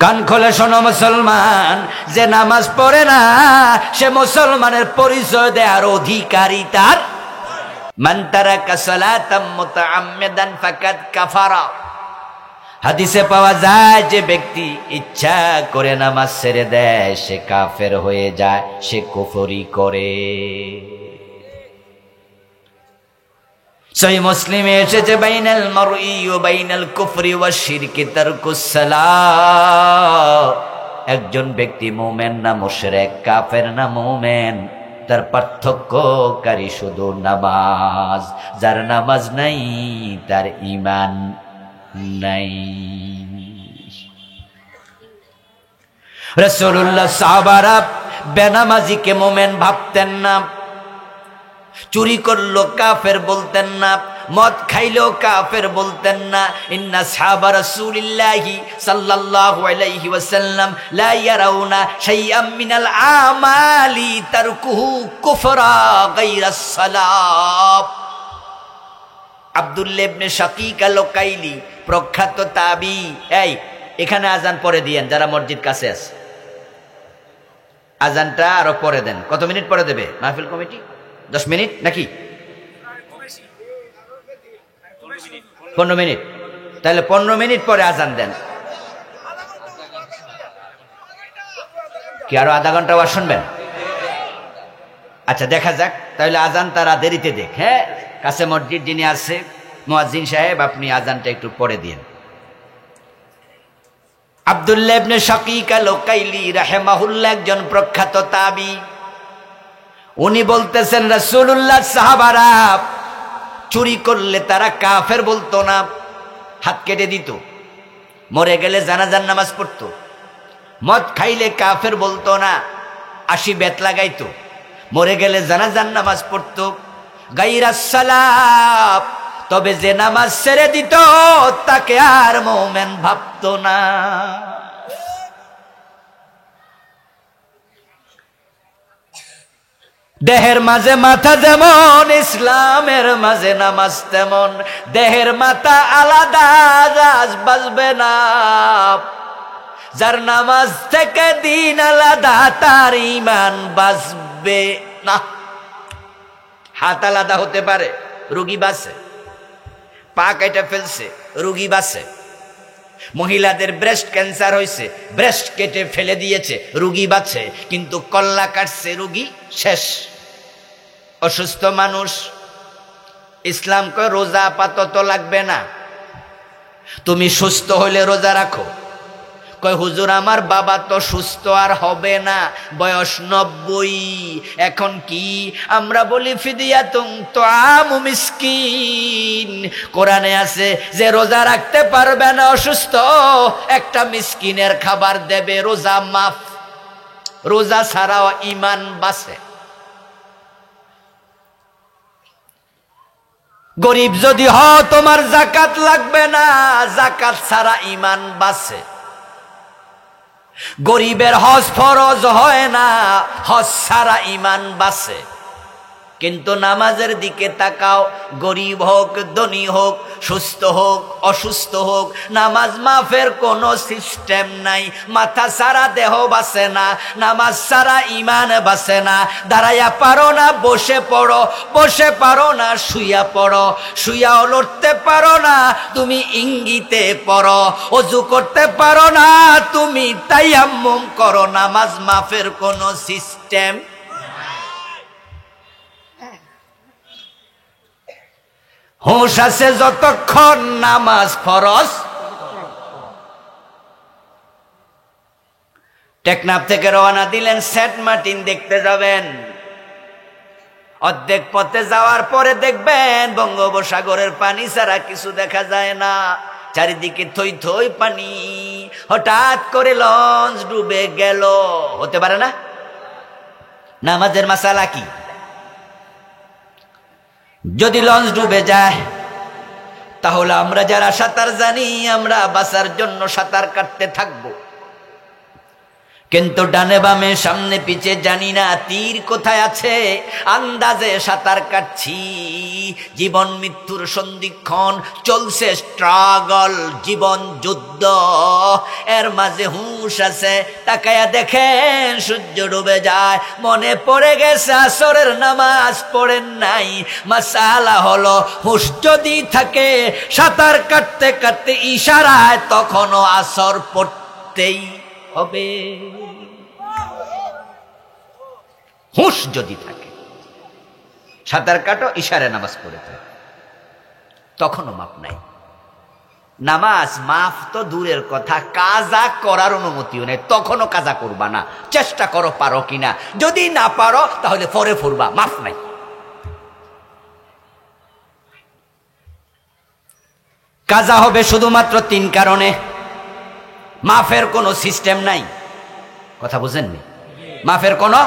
কান খোলে শোনো মুসলমান, যে নামাজ পড়ে না সে মুসলমানের পরিচয় দেওয়ার অধিকারী তার। মান তারাকা সালাতাম মুতাআম্মিদান ফাকাদ কাফারা। হাদিসে পাওয়া যায় যে ব্যক্তি ইচ্ছা করে নামাজ ছেড়ে দেয় সে কাফের হয়ে যায়, সে কুফরি করে। সহিহ মুসলিমে এসেছে বাইনাল মারই ওয়া বাইনাল কুফরি ওয়াশ শিরকি তারকুস সালাহ। একজন ব্যক্তি মুমিন না মুশরিক, কাফের না মুমিন, তার পার্থক্যকারী শুধু নামাজ। যার নামাজ নাই তার ঈমান নাই। রাসূলুল্লাহ সাহাবারা বেনামাজিকে মুমিন ভাবতেন না, চুরি করলো কাফের বলতেন না, মদ খাইলেও কাফের বলতেন না। ইন্না সাহাবা রাসূলিল্লাহি সাল্লাল্লাহু আলাইহি ওয়াসাল্লাম লা ইয়ারাউনা শাইআম মিনাল আমালি তারকুহু কুফরা গায়রাস সালাত। আব্দুল্লাহ ইবনে শাকীক আল-কাইলি প্রখ্যাত তাবী। এই এখানে আজান পরে দিয়েন যারা মসজিদ কাছে আছে, আজানটা আরো পরে দেন। কত মিনিট পরে দেবে মাহফিল কমিটি? 10 মিনিট নাকি 15 মিনিট? তাহলে 15 মিনিট পরে আজান দেন। কি আরো আধা ঘন্টা আওয়াজ শুনবেন? আচ্ছা দেখা যাক, তাহলে আজান তারা দেরিতে দেখ। হ্যাঁ, কাছে মসজিদ যিনি আছে মুয়াজ্জিন সাহেব, আপনি আজানটা একটু পরে দিন। আব্দুল্লাহ ইবনে শাকীক আল-কাইলি রাহিমাহুল্লাহ একজন প্রখ্যাত তাবী। উনি বলতেছেন রাসূলুল্লাহ সাহাবারা চুরি করলে তারা কাফের বলতো না, হাত কেটে দিত, মরে গেলে জানাজার নামাজ পড়তো। মদ খাইলে কাফের বলতো না, 80 বেত লাগাইতো, মরে গেলে জানাজার নামাজ পড়তো। গায়রাস সালাত, তবে যে নামাজ ছেড়ে দিত তাকে আর মুমিন ভাবতো না। দেহের মাঝে মাথা যেমন, ইসলামের মাঝে নামাজ তেমন। দেহের মাথা আলাদা, আজ বাজবে না। যার নামাজ থেকে দিন আলাদা তার ঈমান বাঁচবে না। হাত আলাদা হতে পারে, রোগী বাঁচে। পা কেটে ফেলছে, রোগী বাঁচে। মহিলাদের ব্রেস্ট ক্যান্সার হয়েছে, ব্রেস্ট কেটে ফেলে দিয়েছে, রোগী বাঁচে। কিন্তু কল্লা কাটছে, রোগী শেষ। অসুস্থ মানুষ, ইসলাম কয় রোজা আপাতত লাগবে না, তুমি সুস্থ হইলে রোজা রাখো। কয় হুজুর আমার বাবা তো সুস্থ আর হবে না, বয়স 90, এখন কি? আমরা বলি ফিদিয়াতুন তুআমু মিসকিন। কোরআনে আছে যে রোজা রাখতে পারবে না, অসুস্থ, একটা মিসকিনের খাবার দেবে, রোজা মাফ। রোজা ছাড়াও ঈমান বাঁচে। গরিব যদি হও তোমার যাকাত লাগবে না, যাকাত ছাড়া ঈমান বাঁচে। গরিবের হজ ফরজ হয় না, হজ ছাড়া ঈমান বাঁচে। কিন্তু নামাজের দিকে তাকাও, গরিব হোক ধনী হোক, সুস্থ হোক অসুস্থ হোক, নামাজ মাফের কোনো সিস্টেম নাই। মাথা ছাড়া দেহ বাঁচে না, নামাজ ছাড়া ঈমান বাঁচে না। দাঁড়াইয়া পারো না বসে পড়ো, বসে পারো না শুইয়া পড়ো, শুইয়াও লড়তে পারো না তুমি ইঙ্গিতে পড়ো, ওযু করতে পারো না তুমি তায়াম্মুম করো। নামাজ মাফের কোনো সিস্টেম। হুঁশ আছে যতক্ষণ নামাজ ফরজ। টেকনাফ থেকে রওনা দিলেন, সেন্ট মার্টিন দেখতে যাবেন। অর্ধেক পথে যাওয়ার পরে দেখবেন বঙ্গোপসাগরের পানি ছাড়া কিছু দেখা যায় না, চারিদিকে থই থই পানি। হঠাৎ করে লঞ্চ ডুবে গেল, হতে পারে না? নামাজের মাসালা কি? যদি লঞ্চ ডুবে যায় তাহলে আমরা যারা সাঁতার জানি আমরা বাঁচার জন্য সাঁতার কাটতে থাকবো। কিন্তু ডানে বামে সামনে পিছে জানি না তীর কোথায় আছে, আন্দাজে সাঁতার কাটছি। জীবন মৃত্যুর সন্ধিক্ষণ চলছে, স্ট্রাগল, জীবন যুদ্ধ। এর মাঝে হুঁশ আছে, তাকায়া দেখেন সূর্য ডুবে যায়। মনে পড়ে গেছে আসরের নামাজ পড়েন নাই। মাসালা হলো, হুঁশ যদি থাকে সাঁতার কাটতে কাটতে ইশারায় তখনও আসর পড়তেই হবে। হুঁশ যদি থাকে, সাঁতার কাটো, ইশারায় নামাজ পড়ে থাকে, তখনও মাপ নাই। নামাজ মাফ তো দূরের কথা, কাজা করার অনুমতিও নেই। তখনও কাজা করবা না, চেষ্টা করো পারো কিনা। যদি না পারো তাহলে পরে ফুরবা, মাফ নাই। কাজা হবে শুধুমাত্র 3 কারণে, মাফের কোনো সিস্টেম নাই। কথা বুঝেননি? মাফের কোনো,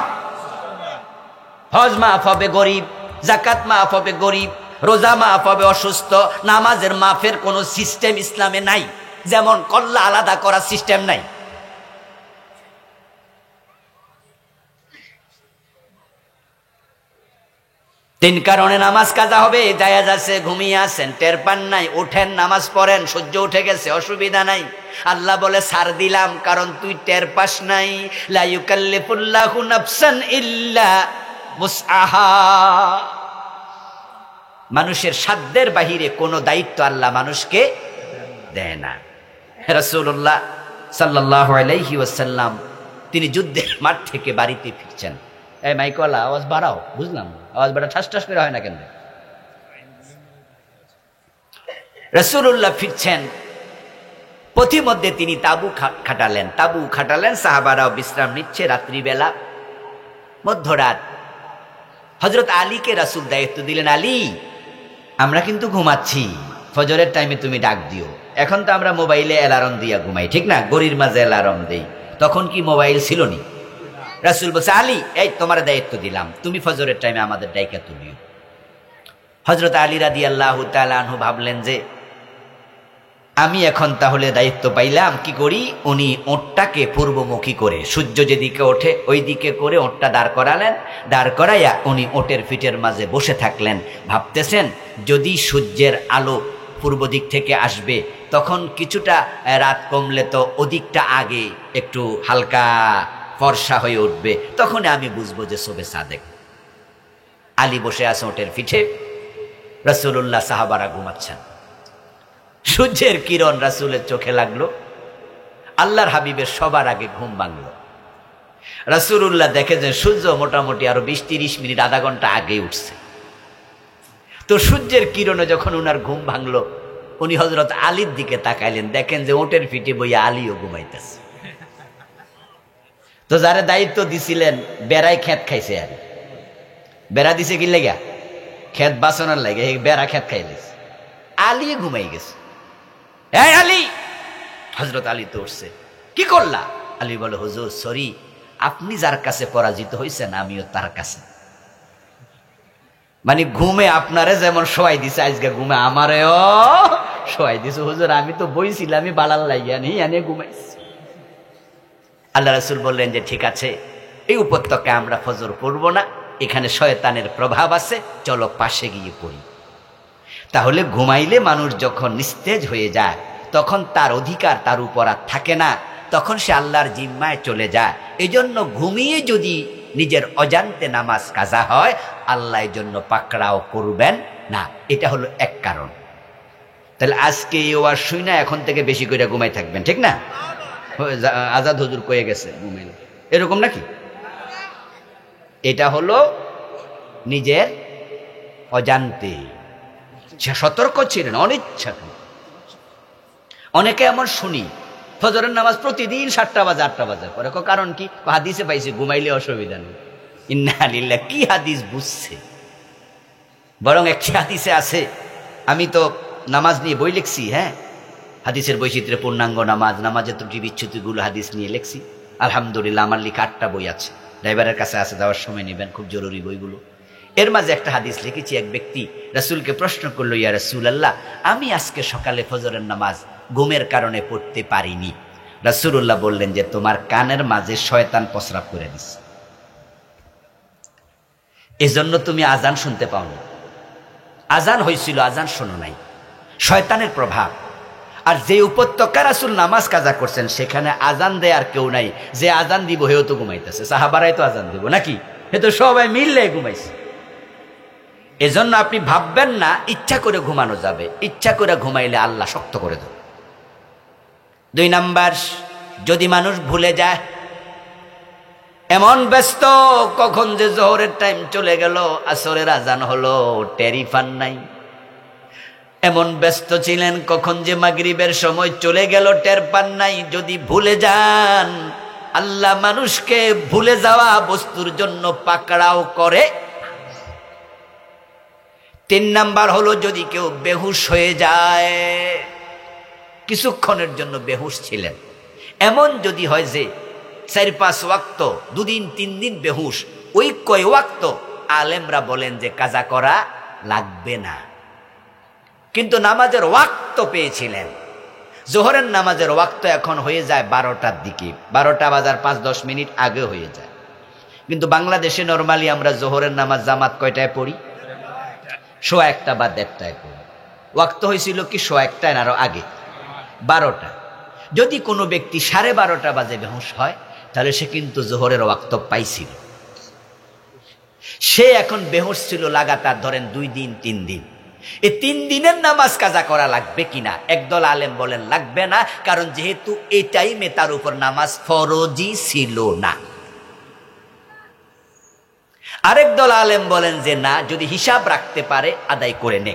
হজ মাফ হবে গরিব, যাকাত মাফ হবে গরিব, রোজা মাফ হবে অসুস্থ। নামাজের মাফের কোনো সিস্টেম ইসলামে নাই, যেমন কল্লা আলাদা করার সিস্টেম নাই। তিন কারণে নামাজ কাজা হবে। জায়েজ আছে, ঘুমিয়ে আছেন, টের পান নাই, উঠেন, নামাজ পড়েন, সূর্য উঠে গেছে, অসুবিধা নাই। আল্লাহ বলে ছাড় দিলাম, কারণ তুই টের পাস নাই। লা ইউকাল্লিফুল্লাহু নাফসান ইল্লা মুসআহা। মানুষের সাধ্যের বাহিরে কোনো দায়িত্ব আল্লাহ মানুষকে দেয় না। রাসূলুল্লাহ সাল্লাল্লাহু আলাইহি ওয়াসাল্লাম তিনি যুদ্ধের মাঠ থেকে বাড়িতে ফিরছেন। এই মাইকওয়ালা আওয়াজ বাড়াও, বুঝলাম আওয়াজ বাড়া ঠাস ঠাস করে হয় না কেন? রাসূলুল্লাহ ফিরছেন, পথিমধ্যে তিনি তাবু খাটালেন, সাহাবারাও বিশ্রাম নিচ্ছে। রাত্রিবেলা, মধ্যরাত, হযরত আলীকে রাসূল দায়িত্ব দিলেন, আলী আমরা কিন্তু ঘুমাচ্ছি, ফজরের টাইমে তুমি ডাক দিও। এখন তো আমরা মোবাইলে অ্যালার্ম দিয়া ঘুমাই, ঠিক না? গড়ির মাঝে অ্যালার্ম দেই, তখন কি মোবাইল ছিল নি? রাসূল বলছে, আলী এই তোমার দায়িত্ব দিলাম, তুমি ফজরের টাইমে আমাদের ডাইকা তুলিও। হযরত আলী রাদিয়াল্লাহু তাআলা আনহু ভাবলেন যে আমি এখন তাহলে দায়িত্ব পাইলাম, কি করি? উনি ওঁটটাকে পূর্বমুখী করে, সূর্য যেদিকে ওঠে ওই দিকে করে ওঁটটা দাঁড় করালেন। দাঁড় করাইয়া উনি ওঁটের পিঠের মাঝে বসে থাকলেন। ভাবতেছেন যদি সূর্যের আলো পূর্ব দিক থেকে আসবে, তখন কিছুটা রাত কমলে তো ওদিকটা আগে একটু হালকা ফর্সা হয়ে উঠবে, তখন আমি বুঝবো যে শোবে সাদেক। আলী বসে আছে ওঁটের পিঠে, রাসূলুল্লাহ, সাহাবারা ঘুমাচ্ছেন। সূর্যের কিরণ রাসূলের চোখে লাগলো, আল্লাহর হাবিবের সবার আগে ঘুম ভাঙলো। রাসূলুল্লাহ দেখে যে সূর্য মোটামুটি আরো 20-30 মিনিট, আধা ঘন্টা আগে উঠছে। তো সূর্যের কিরণে যখন উনার ঘুম ভাঙলো, উনি হযরত আলীর দিকে তাকাইলেন, দেখেন যে ওটের পিঠে বইয়া আলীও ঘুমাইতেছে। তো যারা দায়িত্ব দিছিলেন, বেড়ায় খেত খাইছে। আর বেড়া দিছে কি লেগা? খেত বাঁচানোর লাগে, বেড়া খেত খাইলেছে। আলী ঘুমাই গেছে। এই আলী! হযরত আলী তো উঠছে, কি করলা? আলী বলে, হুজুর সরি, আপনি যার কাছে পরাজিত হয়েছেন আমিও তার কাছে। মানে ঘুমে আপনারে যেমন শোয়াই দিছে, আজকে ঘুমে আমারেও শোয়াই দিছে। হুজুর আমি তো বইছিলাম, আমি বালাল লাগিয়া নেই, এনে ঘুমাইছি। আল্লাহ রাসূল বললেন যে ঠিক আছে, এই উপত্যকায় আমরা ফজর পড়ব না, এখানে শয়তানের প্রভাব আছে, চলো পাশে গিয়ে পড়ি। তাহলে ঘুমাইলে মানুষ যখন নিস্তেজ হয়ে যায়, তখন তার অধিকার তার উপর আর থাকে না, তখন সে আল্লাহর জিম্মায় চলে যায়। এই জন্য ঘুমিয়ে যদি নিজের অজান্তে নামাজ কাজা হয়, আল্লাহ এই জন্য পাকড়াও করবেন না। এটা হলো এক কারণ। তাহলে আজকে এই ওয়াজ শুই না, এখন থেকে বেশি করে ঘুমাই থাকবেন, ঠিক না? আজাদ হুজুর কয়ে গেছে ঘুমাইলে, এরকম নাকি? এটা হলো নিজের অজান্তে, সতর্ক ছিলেন, অনিচ্ছা। অনেকে এমন শুনি ফজরের নামাজ প্রতিদিন 7টা বাজে 8টা বাজে পরে, কারণ কি? হাদিসে পাইছি ঘুমাইলে অসুবিধা নেই। ইন্না লিল্লাহ, কি হাদিস বুঝছে? বরং একটি হাদিসে আছে, আমি তো নামাজ নিয়ে বই লিখছি, হ্যাঁ, হাদিসের বৈচিত্র্যে পূর্ণাঙ্গ নামাজ, নামাজের ত্রুটি বিচ্ছুতিগুলো হাদিস নিয়ে লিখছি। আলহামদুলিল্লাহ, আমার লেখা 8টা বই আছে, ড্রাইভারের কাছে আছে, যাওয়ার সময় নেবেন, খুব জরুরি বইগুলো। এর মাঝে একটা হাদিস লিখেছি। এক ব্যক্তি রাসূলকে প্রশ্ন করলো, ইয়া রাসূলাল্লাহ, আমি আজকে সকালে ফজরের নামাজ ঘুমের কারণে পড়তে পারিনি, রাসূলুল্লাহ বললেন যে তোমার কানের মাঝে শয়তান প্রস্রাব করে দিচ্ছে, এজন্য তুমি আজান শুনতে পাওনি। আজান হয়েছিল, আজান শোনো নাই, শয়তানের প্রভাব। আর যে উপত্যকা রাসূল নামাজ কাজা করছেন সেখানে আজান দেয় আর কেউ নাই, যে আজান দিব হেও তো ঘুমাইতেছে, সাহাবারাই তো আজান দিব নাকি, হে তো সবাই মিললে ঘুমাইছে। এজন্য আপনি ভাববেন না ইচ্ছা করে ঘুমানো যাবে, ইচ্ছা করে ঘুমাইলে আল্লাহ শক্ত করে দেবে। 2 নাম্বার, যদি মানুষ ভুলে যায়, এমন ব্যস্ত কখন যে জোহরের টাইম চলে গেল, আসরের আজান হলো, টেরি পান নাই। এমন ব্যস্ত ছিলেন কখন যে মাগরিবের সময় চলে গেল, টের পান নাই। যদি ভুলে যান, আল্লাহ মানুষকে ভুলে যাওয়া বস্তুর জন্য পাকড়াও করে। 3 নাম্বার হলো যদি কেউ বেহুশ হয়ে যায়, কিছুক্ষণের জন্য বেহুশ ছিলেন, এমন যদি হয় যে 4-5 ওয়াক্ত 2 দিন 3 দিন বেহুশ, ওই কয় ওয়াক্ত আলেমরা বলেন যে কাজা করা লাগবে না। কিন্তু নামাজের ওয়াক্ত পেয়েছিলেন, জোহরের নামাজের ওয়াক্ত এখন হয়ে যায় 12টার দিকে, 12টা বাজার 5-10 মিনিট আগে হয়ে যায়। কিন্তু বাংলাদেশে নরমালি আমরা জোহরের নামাজ জামাত কয়টায় পড়ি? 1:15 বা 1:30টায় পড়ি। ওয়াক্ত হয়েছিল কি 1:15 আরো আগে, 12টা। যদি কোনো ব্যক্তি 12:30 বাজে বেহুশ হয়, তাহলে সে কিন্তু জোহরের ওয়াক্ত পাইছিল। সে এখন বেহুশ ছিল লাগাতার ধরেন 2 দিন 3 দিন, এই 3 দিনের নামাজ কাজা করা লাগবে কিনা? একদল আলেম বলেন লাগবে না, কারণ যেহেতু এই টাইমে তার উপর নামাজ ফরজি ছিল না। আরেক দল আলেম বলেন যে না, যদি হিসাব রাখতে পারে আদায় করে নে।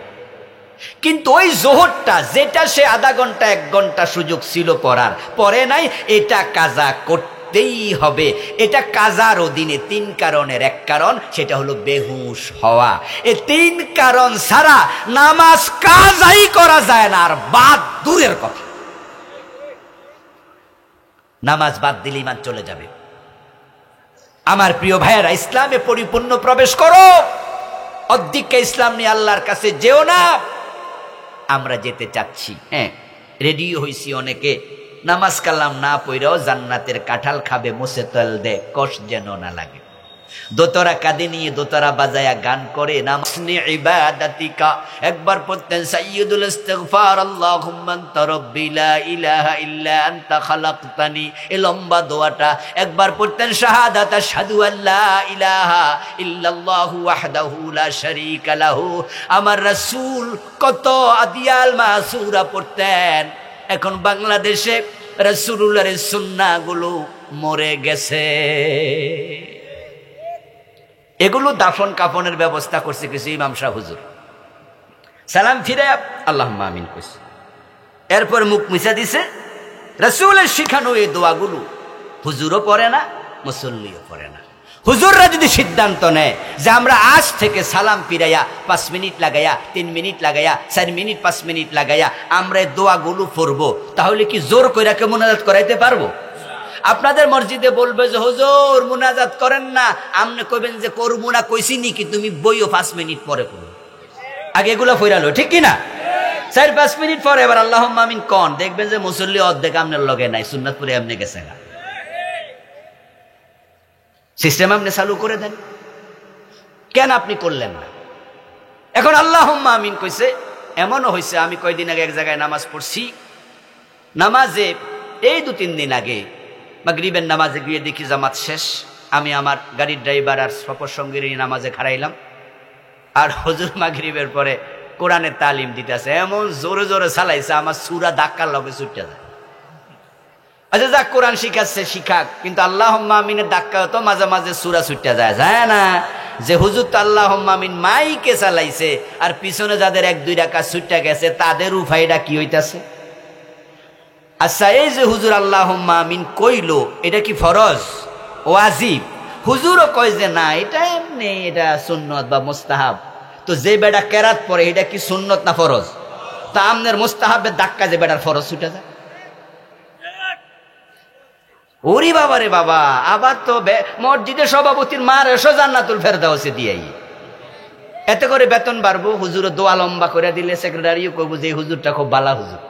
কিন্তু ওই জোহরটা যেটা সে আধা ঘন্টা 1 ঘন্টা সুযোগ ছিল পড়ার, পরে নাই, এটা কাজা করতেই হবে। এটা কাজার অধীনে 3 কারণের এক কারণ, সেটা হলো বেহুশ হওয়া। এই 3 কারণ ছাড়া নামাজ কাজাই করা যায় না, আর বাদ দূরের কথা। নামাজ বাদ দিলে ঈমান চলে যাবে। আমার প্রিয় ভাইয়েরা, ইসলামে পরিপূর্ণ প্রবেশ করো, অর্ধেককে ইসলাম নিয়ে আল্লাহর কাছে যেও না। আমরা যেতে চাচ্ছি, হ্যাঁ রেডি হইছি অনেকে, নামাজ কালাম না পড়াও জান্নাতের কাঁঠাল খাবে, মুছে তল দে কষ যেন না লাগে। দোতরা কাঁধে নিয়ে দোতরা বাজায়া গান করে নামাজনি ইবাদাতিকা, একবার পড়তেন সাইয়্যিদুল ইস্তিগফার আল্লাহুম্মা আনতা রাব্বি লা ইলাহা ইল্লা আনতা খালাকতানি, এই লম্বা দোয়াটা। একবার পড়তেন শাহাদাত আশহাদু আল্লা ইলাহা ইল্লাল্লাহু ওয়াহদাহু লা শারীকা লাহু। আমার রাসূল কত আদিয়াল মাসুরা পড়তেন। এখন বাংলাদেশে রাসূলুল্লাহর সুন্নাহগুলো মরে গেছে। এগুলো দাফন কাফনের ব্যবস্থা করছে কিছু ইমাম সাহেব হুজুর, সালাম ফিরে আল্লাহুম্মা আমিন কইছে, এরপর মুখ মুছা দিছে। রাসূলের শিখানো এই দোয়াগুলো হুজুরও পড়ে না, মুসল্লিও পড়ে না। হুজুররা যদি সিদ্ধান্ত নেয় যে আমরা আজ থেকে সালাম ফিরাইয়া 5 মিনিট লাগাইয়া, 3 মিনিট লাগাইয়া, 4 মিনিট 5 মিনিট লাগাইয়া আমরা এই দোয়াগুলো পড়বো, তাহলে কি জোর কইরা কে মুনাজাত করাইতে পারবো? আপনাদের মসজিদে বলবে যে হুজুর মুনাজাত করেন না, আপনি কইবেন যে করবো না, কইছি নাকি তুমি বইও 5 মিনিট পরে করো। আগে এগুলো ফইরালো, ঠিক কিনা? 4-5 মিনিট পরে এবার আল্লাহুম্মা আমিন কোন, দেখবেন যে মুসল্লি অর্ধেক আপনার লগে নাই, সুন্নাত পড়ে এমনি গেছে না। সিস্টেম আপনি চালু করে দেন, কেন আপনি করলেন না? এখন আল্লাহুম্মা আমিন কইছে। এমনও হয়েছে, আমি কয়দিন আগে এক জায়গায় নামাজ পড়ছি, নামাজে এই 2-3 দিন আগে মাগরিবের নামাজে গিয়ে দেখি জামাত শেষ, আমি আমার গাড়ির ড্রাইভার আর সফর সঙ্গীর নামাজে খাড়াইলাম, আর হুজুর মাগরিবের পরে কোরআনের তালিম দিতেছে, এমন জোরে জোরে চালাইছে আমার সূরা ধাক্কার লগে ছুটে যায়। আচ্ছা যাক, কোরআন শিখাচ্ছে শিখাক, কিন্তু আল্লাহুম্মা আমিনের ধাক্কা তো মাঝে মাঝে সূরা ছুটে যায়, যায় না? যে হুজুর তো আল্লাহুম্মা আমিন মাইকে চালাইছে, আর পিছনে যাদের 1-2 রাকাত ছুটে গেছে তাদের উফাইটা কি হইতাছে? আচ্ছা এই যে হুজুর আল্লাহুম্মা আমিন কইলো, এটা কি ফরজ ওয়াজিব? হুজুরও কয় যে না, এটা এমনি, এটা সুন্নত বা মুস্তাহাব। তো যে বেটা কেরাত পড়ে এটা কি সুন্নত না ফরজ? তা আমনের মুস্তাহাবের ধাক্কা যে বেটার ফরজ ছুটে যায়। ওরে বাবা রে বাবা, আবার তো মসজিদের সভাপতির মার এসো জান্নাতুল ফেরদাউসে দিয়াই, এতে করে বেতন বাড়বো। হুজুর দোয়া লম্বা করে দিলে সেক্রেটারিও কইব যে হুজুরটা খুব বালা হুজুর।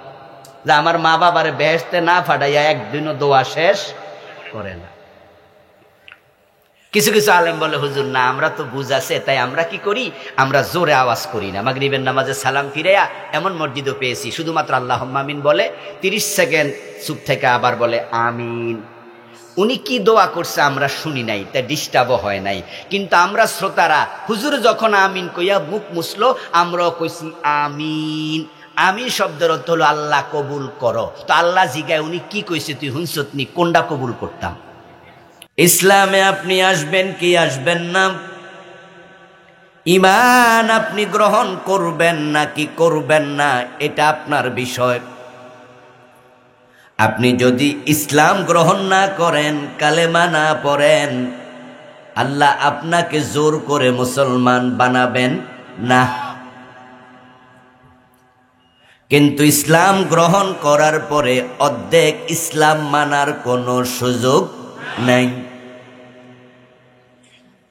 যে আমার মা বাবার বেহেশতে না ফাটাইয়া একদিনও দোয়া শেষ করে না। কিছু কিছু আলেম বলে হুজুর না, আমরা তো বুঝাছে তাই আমরা কি করি, আমরা জোরে আওয়াজ করি না। মাগরিবের নামাজে সালাম ফিরাইয়া এমন মসজিদও পেয়েছি শুধুমাত্র আল্লাহুম্মা আমিন বলে 30 সেকেন্ড চুপ থেকে আবার বলে আমিন। উনি কি দোয়া করছে আমরা শুনি নাই, তাই ডিস্টার্বও হয় নাই। কিন্তু আমরা শ্রোতারা হুজুর যখন আমিন কইয়া মুখ মুছলো, আমরাও কইছি আমিন। আমিন শব্দের অর্থ হলো আল্লাহ কবুল করো। তো আল্লাহ জিগায় উনি কি কইছে তুই হুনছত নি, কোনটা কবুল করতাম? ইসলামে আপনি আসবেন কি আসবেন না, ঈমান আপনি গ্রহণ করবেন নাকি করবেন না, এটা আপনার বিষয়। আপনি যদি ইসলাম গ্রহণ না করেন, কালেমা না পড়েন, আল্লাহ আপনাকে জোর করে মুসলমান বানাবেন না। কিন্তু ইসলাম গ্রহণ করার পরে অর্ধেক ইসলাম মানার কোনো সুযোগ নাই।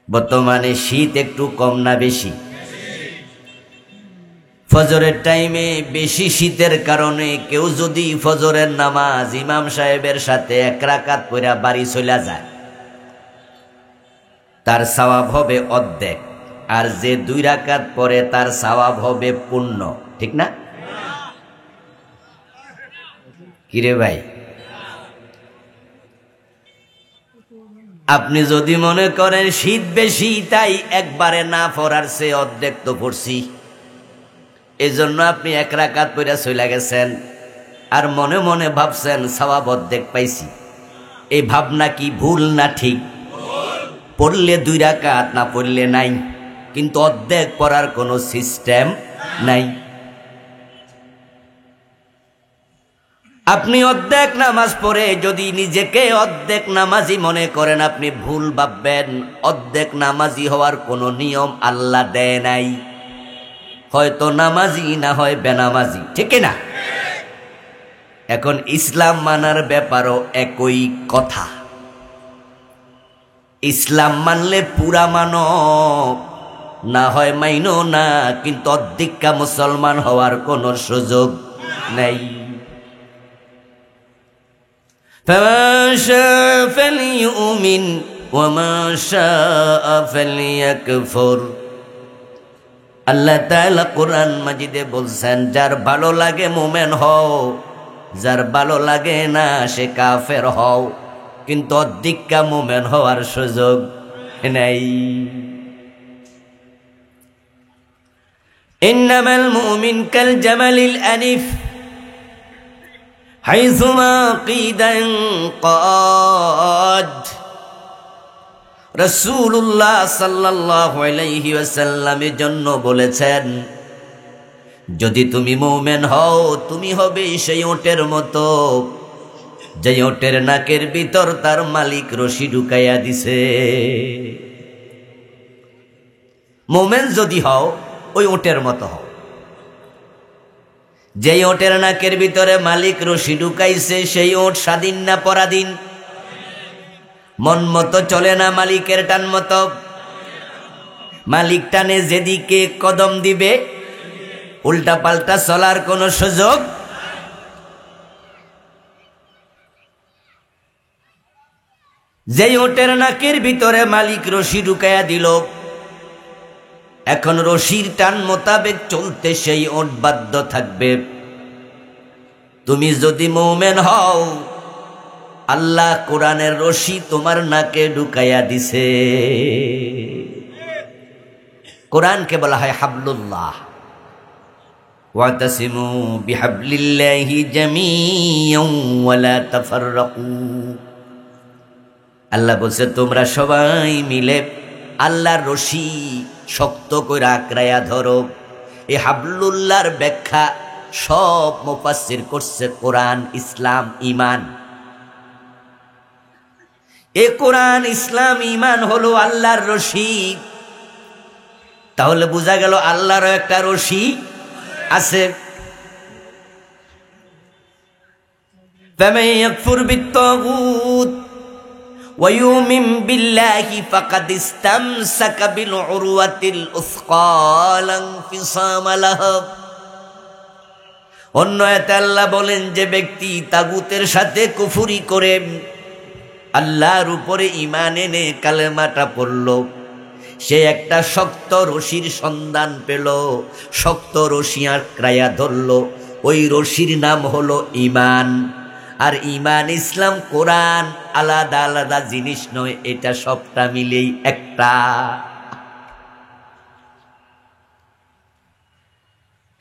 বর্তমানে শীত একটু কম না বেশি? ফজরের টাইমে বেশি শীতের কারণে কেউ যদি ফজরের নামাজ ইমাম সাহেবের সাথে 1 রাকাত পড়া বাড়ি চলে যায়, তার সওয়াব হবে অর্ধেক, আর যে 2 রাকাত পড়ে তার সওয়াব হবে পূর্ণ। ঠিক না? কিরে ভাই, আপনি যদি মনে করেন শীত বেশি তাই একবারে না পড়ার সে অর্ধেক তো পড়ছি, এজন্য আপনি 1 রাকাত পড়া চলে গেছেন, আর মনে মনে ভাবছেন সওয়াব অর্ধেক পাইছি। এই ভাবনা কি ভুল না ঠিক? পড়লে 2 রাকাত, না পড়লে নাই, কিন্তু অর্ধেক পড়ার কোনো সিস্টেম নাই। আপনি অর্ধেক নামাজ পড়ে যদি নিজেকে অর্ধেক নামাজি মনে করেন, আপনি ভুল ভাববেন। অর্ধেক নামাজি হওয়ার কোনো নিয়ম আল্লাহ দেয় নাই। হয়তো নামাজি না হয় বেনামাজি, ঠিক না? এখন ইসলাম মানার ব্যাপারও একই কথা। ইসলাম মানলে পুরা মানো, না হয় মাইনো না, কিন্তু অর্ধেকটা মুসলমান হওয়ার কোনো সুযোগ নেই। فَمَن شَاءَ فَلْيُؤْمِنْ وَمَن شَاءَ فَلْيَكْفُرْ। আল্লাহ তাআলা কোরআন মাজিদে বলছেন, যার ভালো লাগে মুমিন হও, যার ভালো লাগে না সে কাফের হও, কিন্তু অর্ধেকটা মুমিন হওয়ার সুযোগ নেই। ইন্নামাল মুমিন কাল জামালিল আনিফ হাইসুমা কিদান কাদ। রাসূলুল্লাহ সাল্লাল্লাহু আলাইহি ওয়াসাল্লামের জন্য বলেছেন, যদি তুমি মুমিন হও, তুমি হবে সেই ওটের মতো, যে ওটের নাকের ভিতর তার মালিক রশি ঢুকাইয়া দিছে। মুমিন যদি হও, ওই ওটের মতো হও, যেই ওটের নাকের ভিতরে মালিক রশি ঢুকাইছে। সেই ওট স্বাধীন না পরাধীন? মন মতো চলে না, মালিকের টান মতো। মালিক টানে যেদিকে কদম দিবে, উল্টা পাল্টা চলার কোনো সুযোগ। যেই ওটের নাকের ভিতরে মালিক রশি ঢুকাইয়া দিল, এখন রশির টান মোতাবেক চলতে সেই ওট বাধ্য থাকবে। তুমি যদি মুমিন হও, আল্লাহ কোরআনের রশি তোমার নাকে ঢুকাইয়া দিছে। কোরআনকে বলা হয় হাবলুল্লাহ, ওয়াতাসিমু বিহাবলিল্লাহি জামিয়ান ওয়া লা তাফাররাকু। আল্লাহ বলছে, তোমরা সবাই মিলে আল্লাহর রশি শক্ত করে আঁকড়াইয়া ধরো। এই হাবলুল্লাহর ব্যাখ্যা সব মুফাসসির করছে কোরআন, ইসলাম, ঈমান। এ কোরআন, ইসলাম, ঈমান হলো আল্লাহর রশি। তাহলে বোঝা গেল আল্লাহরও একটা রশি আছে। ফামান ইয়াকফুর বিত্তাগুত ওয়া ইউমিন বিল্লাহি ফাকাদ ইসতামসাকা বিল উরওয়াতিল উসকা লা ইনফিসামা লাহা অন্য আয়াতে আল্লাহ বলেন যে ব্যক্তি তাগুতের সাথে কুফরি করে আল্লাহর উপরে ঈমান এনে কালেমাটা পড়ল, সে একটা শক্ত রশির সন্ধান পেল, শক্ত রশি আঁকড়াইয়া ধরল, ওই রশির নাম হলো ঈমান। আর ঈমান, ইসলাম, কোরআন আলাদা আলাদা জিনিস নয়, এটা সবটা মিলেই একটা।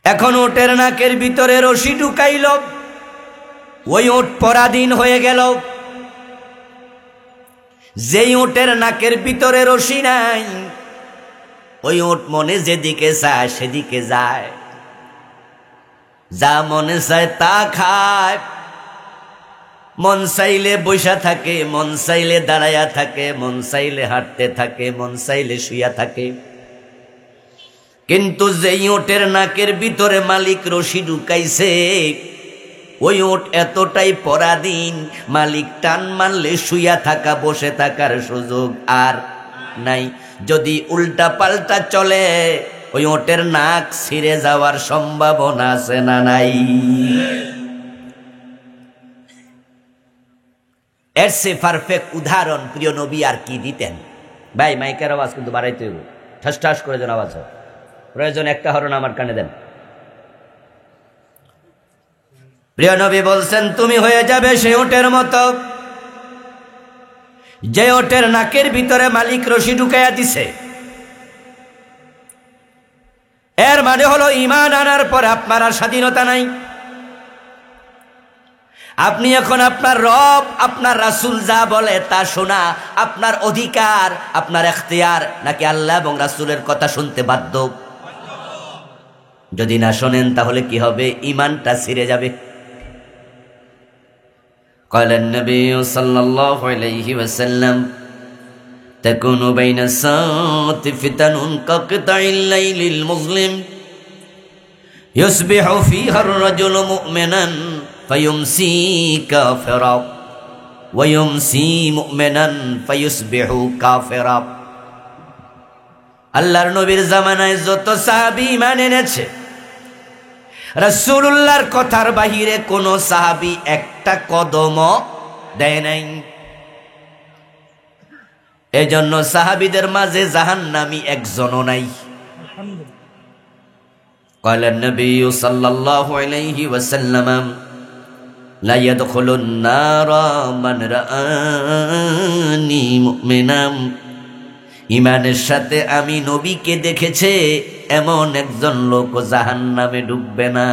এখন ওটের নাকের ভিতরে রশি ঢুকাইল, ওই ওট পরাধীন হয়ে গেল। যেই ওটের নাকের ভিতরে রশি নাই, ওই ওট মনে যেদিকে চায় সেদিকে যায়, যা মনে চায় তা খায়, মন চাইলে বৈশা থাকে, মন চাইলে দাঁড়াইয়া থাকে, মন চাইলে হাঁটতে থাকে, মন চাইলে শুইয়া থাকে। কিন্তু যেই ওটের নাকের ভিতরে মালিক রশি ঢুকাইছে, ওই ওট এতটাই পরাধীন, মালিক টান মারলে শুইয়া থাকা, বসে থাকার সুযোগ আর নাই। যদি উল্টা পাল্টা চলে, ওই ওটের নাক ছিঁড়ে যাওয়ার সম্ভাবনা আছে না নাই? এর সে পারফেক্ট উদাহরণ প্রিয় নবী আর কি দিতেন? ভাই মাইকের আওয়াজ কিন্তু বাড়াইতে হইব, ঠাস ঠাস করে যেন আওয়াজ হয়। প্রয়োজন একটা হরণ আমার কানে দেন। প্রিয় নবী বলছেন, তুমি হয়ে যাবে সে ওটের মতো, যে ওটের নাকের ভিতরে মালিক রশি ঢুকাইয়া দিছে। এর মানে হলো ঈমান আনার পর আপনার আর স্বাধীনতা নাই। আপনি এখন আপনার রব, আপনার রাসূল যা বলে তা শোনা আপনার অধিকার, আপনার এখতিয়ার, নাকি আল্লাহ এবং রাসূলের কথা শুনতে বাধ্য? যদি না শোনেন তাহলে কি হবে? ঈমানটা ছিঁড়ে যাবে। قال النبي صلى الله عليه وسلم تكون بين الساعة فتن كقطع الليل المظلم يصبح فيها الرجل مؤمنا فيمسي كافرا ويمسي مؤمنا فيصبح كافرا। আল্লাহর নবীর জামানায় যত সাহাবী ঈমান এনেছে, রাসূলুল্লাহর কথার বাহিরে কোন সাহাবী একটা কদমও দেয় নাই। এজন্য সাহাবীদের মাঝে জাহান্নামী একজনও নাই। قال النبي صلى الله عليه وسلم لا يدخل النار من رآني مؤمنا। ঈমানের সাথে আমি নবীকে দেখেছে এমন একজন লোক জাহান্নামে ডুববে না।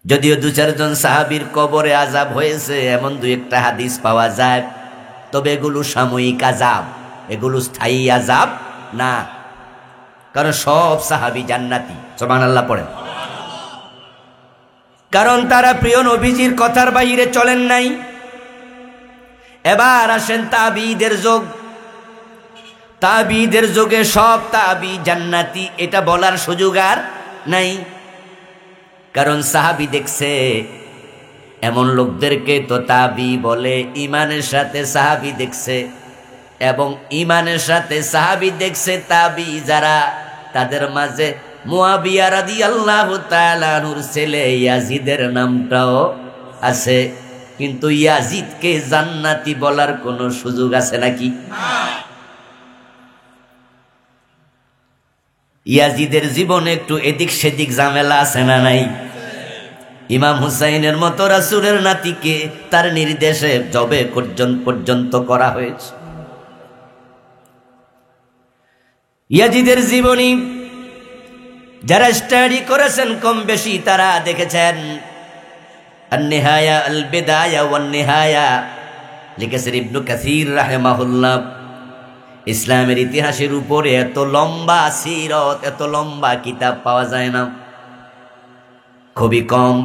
যদিও দু চারজন সাহাবীর কবরে আযাব হয়েছে এমন দুই একটা হাদিস পাওয়া যায়, তবে এগুলো সাময়িক আযাব, এগুলো স্থায়ী আযাব না। কারণ সব সাহাবী জান্নাতি, সুবহানাল্লাহ পড়েন। কারণ তারা প্রিয় নবীজির কথার বাইরে চলেন নাই। এবার আসেন তাবিঈদের যুগ। তাবিঈদের যুগে সব তাবি জান্নাতি এটা বলার সুযোগ আর নাই। কারণ সাহাবী দেখছে, এমন লোকদেরকে তো তাবি বলে। ঈমানের সাথে সাহাবী দেখছে, এবং ঈমানের সাথে সাহাবী দেখছে তাবি যারা, তাদের মাঝে মুআবিয়া রাদিয়াল্লাহু তাআলা আনহুর ছেলে ইয়াজিদের নামটাও আছে। কিন্তু ইয়াজিদকে জান্নাতি বলার কোন সুযোগ আছে নাকি? ইয়াজিদের জীবনে একটু এদিক সেদিক ঝামেলা আছে না নাই? ইমাম হুসাইনের মতো রাসূলের নাতিকে তার নির্দেশে জবে পর্যন্ত করা হয়েছে। ইয়াজিদের জীবনী যারা স্টাডি করেছেন কম বেশি তারা দেখেছেন। আন-নিহায়া আল-বিদায়া ওয়ান-নিহায়া লিখেছেন ইবনে কাসির রাহিমাহুল্লাহ। ইসলামের ইতিহাসের উপরে এত লম্বা সিরত, এত লম্বা কিতাব পাওয়া যায় না, খুবই কম।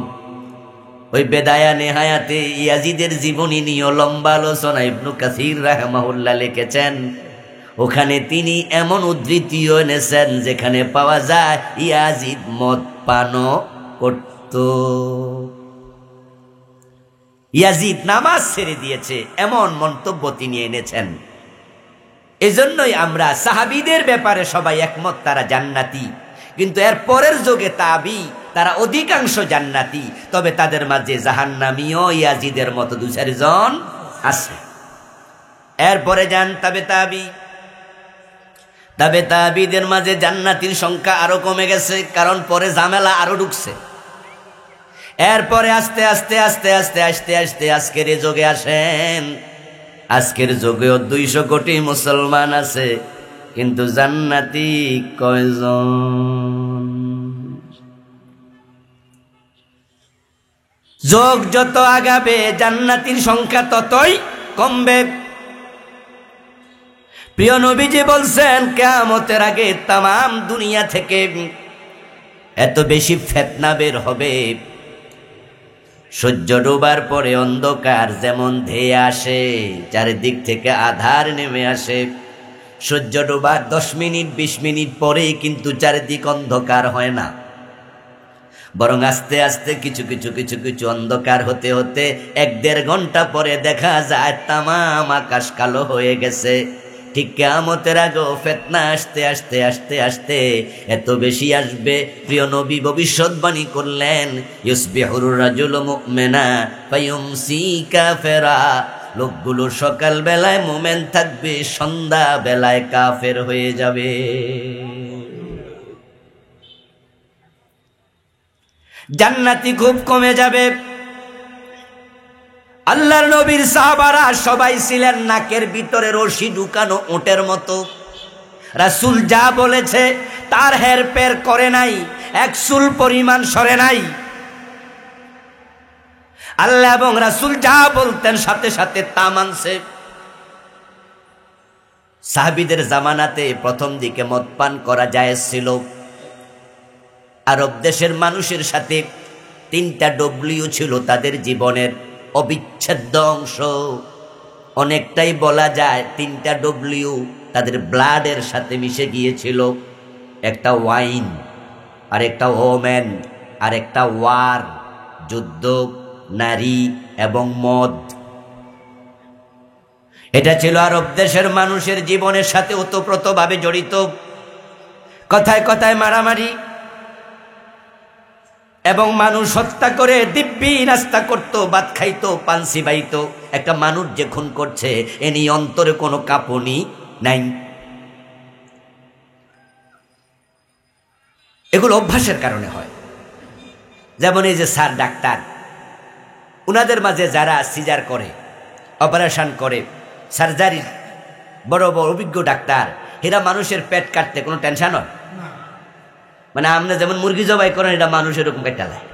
ওই বেদায়া নেহায়াতে ইয়াজিদের জীবনী নিয়ে লম্বা আলোচনা ইবনে কাসির রাহিমাহুল্লাহ লিখেছেন। ওখানে তিনি এমন উদ্ধৃতিও এনেছেন যেখানে পাওয়া যায় ইয়াজিদ মদ পানও করত, ইয়াজিদ নামাজ ছেড়ে দিয়েছে, এমন মন্তব্য তিনি এনেছেন। এজন্যই আমরা সাহাবীদের ব্যাপারে সবাই একমত, তারা জান্নাতি। কিন্তু এর পরের যুগে তাবি তারা অধিকাংশ জান্নাতি, তবে তাদের মাঝে জাহান্নামীও ইয়াজিদের মতো 2-4 জন আছে। এরপরে যান তবে তাবিদের মাঝে জান্নাতীর সংখ্যা আরো কমে গেছে, কারণ পরে ঝামেলা আরো ঢুকছে। এরপরে আস্তে আস্তে আস্তে আস্তে আস্তে আস্তে আজকের এই যুগে আসেন। আজকের যুগেও 200 কোটি মুসলমান আছে, কিন্তু জান্নাতি কয়জন? যুগ যত আগাবে জান্নাতীর সংখ্যা ততই কমবে। প্রিয় নবীজি বলছেন, কিয়ামতের আগে তাম দুনিয়া থেকে এত বেশি ফিতনা বের হবে, সূর্য ডোবার পরে অন্ধকার যেমন ধেয়ে আসে, চারিদিক থেকে আধার নেমে আসে। সূর্য ডোবার 10 মিনিট 20 মিনিট পরেই কিন্তু চারিদিক অন্ধকার হয় না, বরং আস্তে আস্তে কিছু কিছু কিছু কিছু অন্ধকার হতে হতে 1-1.5 ঘন্টা পরে দেখা যায় তামাম আকাশ কালো হয়ে গেছে। ঠিক কিয়ামতের আগে ফিতনা আস্তে আস্তে আস্তে আস্তে এত বেশি আসবে। প্রিয় নবী ভবিষ্যৎবাণী করলেন, ইউসবিহুর রাজুল মুমিনা ফায়ুমসি কাফিরা, লোকগুলো সকাল বেলায় মুমিন থাকবে, সন্ধ্যা বেলায় কাফের হয়ে যাবে। জান্নাতি খুব কমে যাবে। আল্লাহর নবীর সাহাবারা সবাই ছিলেন নাকের ভিতরে রশি ঢুকানো উটের মতো। রাসূল যা বলেছে তার হেরফের করে নাই, 1 চুল পরিমাণ সরে নাই। আল্লাহ এবং রাসূল যা বলতেন সাথে সাথে তা মানছে। সাহাবীদের জামানাতে প্রথম দিকে মদ পান করা জায়েজ ছিল। আরব দেশের মানুষের সাথে 3টা ডব্লিউ ছিল তাদের জীবনের অবিচ্ছেদ্য অংশ। অনেকটাই বলা যায় 3টা ডব্লিউ তাদের ব্লাডের সাথে মিশে গিয়েছিল। একটা ওয়াইন, আর একটা ওমেন, আর একটা ওয়ার, যুদ্ধ, নারী এবং মদ। এটা ছিল আরব দেশের মানুষের জীবনের সাথে ওতপ্রোতভাবে জড়িত। কথায় কথায় মারামারি এবং মানুষ হত্যা করে দিব্যি নাস্তা করত, ভাত খাইতো, পান চিবাইত। একটা মানুষ যে খুন করছে এ নিয়ে অন্তরে কোনো কাঁপুনি নাই। এগুলো অভ্যাসের কারণে হয়। যেমন এই যে স্যার ডাক্তার, উনাদের মাঝে যারা সিজার করে, অপারেশন করে, সার্জারির বড় বড় অভিজ্ঞ ডাক্তার, এরা মানুষের পেট কাটতে কোনো টেনশন হয়? মানে আপনি যেমন মুরগি জবাই করেন, এটা মানুষ এরকম কেটে দেয়।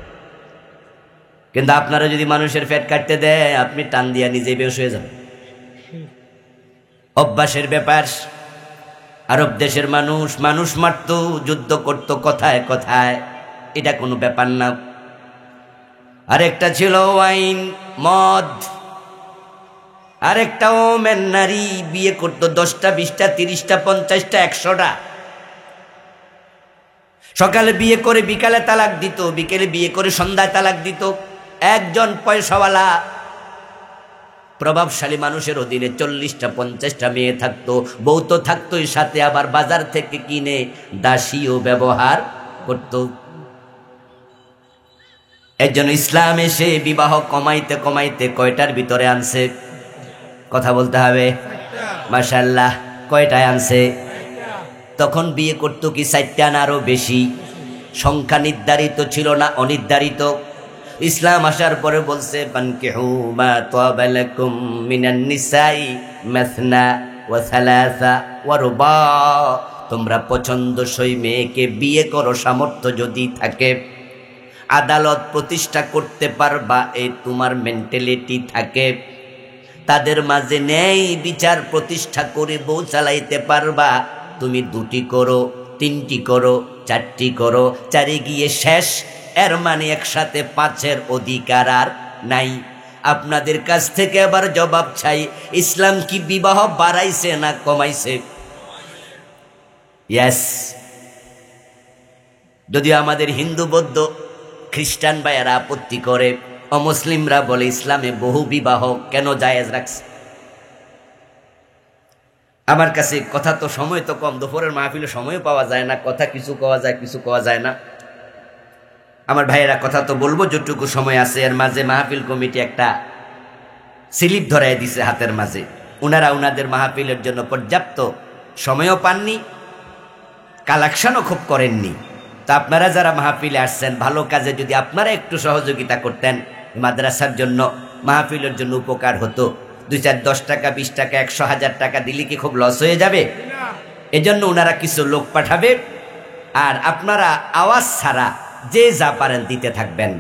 কিন্তু আপনারা যদি মানুষের পেট কাটতে দেয়, আপনি টান দিয়া নিজেই বেশ হয়ে যাবেন। অভ্যাসের ব্যাপার। আরব দেশের মানুষ মারত, যুদ্ধ করত কথায় কথায়, এটা কোনো ব্যাপার না। আরেকটা ছিল ওয়াইন, মদ। আরেকটা ওমেন, নারী, বিয়ে করতো 10টা 20টা 30টা 50টা 100টা। সকালে বিয়ে করে বিকালে তালাক দিত, বিকেলে বিয়ে করে সন্ধ্যায় তালাক দিত। একজন পয়সাওয়ালা প্রভাবশালী মানুষের অধীনে 40টা 50টা মেয়ে থাকতো, বউ তো থাকতোই, সাথে আবার বাজার থেকে কিনে দাসীও ব্যবহার করত। এর জন্য ইসলাম এসে বিবাহ কমাইতে কমাইতে কয়টার ভিতরে আনছে? কথা বলতে হবে। মাশাআল্লাহ, কয়টায় আনছে? তখন বিয়ে করত কি 4টা না আরো বেশি? সংখ্যা নির্ধারিত ছিল না, অনির্ধারিত। ইসলাম আসার পরে বলছে, ফানকিহু মা তাবা লাকুম মিনান নিসাই মাসনা ওয়া সালাসা ওয়া রুবা। তোমরা পছন্দসই মেয়েকে বিয়ে করো, সামর্থ্য যদি থাকে, আদালত প্রতিষ্ঠা করতে পারবা, এই তোমার মেন্টালিটি থাকে, তাদের মাঝে ন্যায় বিচার প্রতিষ্ঠা করে বউ চালাইতে পারবা, তুমি 2টি করো, 3টি করো, 4টি করো, 4 গিয়ে শেষ। এর মানে একসাথে 5-এর অধিকার আর নাই। আপনাদের কাছ থেকে আবার জবাব চাই, ইসলাম কি বিবাহ বাড়াইছে না কমাইছে? ইয়েস। যদিও আমাদের হিন্দু, বৌদ্ধ, খ্রিস্টান ভাইয়েরা আপত্তি করে, অমুসলিমরা বলে ইসলামে বহু বিবাহ কেন জায়েজ রাখছে। আমার কাছে কথা তো সময় তো কম, দুপুরের মাহফিলে সময় পাওয়া যায় না, কথা কিছু কওয়া যায় কিছু কওয়া যায় না। আমার ভাইয়েরা কথা তো বলবো যতটুকু সময় আছে। এর মাঝে মাহফিল কমিটি একটা স্লিপ ধরাই দিছে হাতের মাঝে। ওনারা ওনাদের মাহফিলের জন্য পর্যাপ্ত সময়ও পাননি, কালেকশনও খুব করেননি। তা আপনারা যারা মাহফিলে আসছেন, ভালো কাজে যদি আপনারা একটু সহযোগিতা করতেন, মাদ্রাসার জন্য মাহফিলের জন্য উপকার হতো। 2, 4, 10 টাকা, 20 টাকা, 100, 1000 টাকা দিলে কি খুব লস হয়ে যাবে? এজন্য ওনারা কিছু লোক পাঠাবে, আর আপনারা আওয়াজ ছাড়া যে যা পারেন দিতে থাকবেন।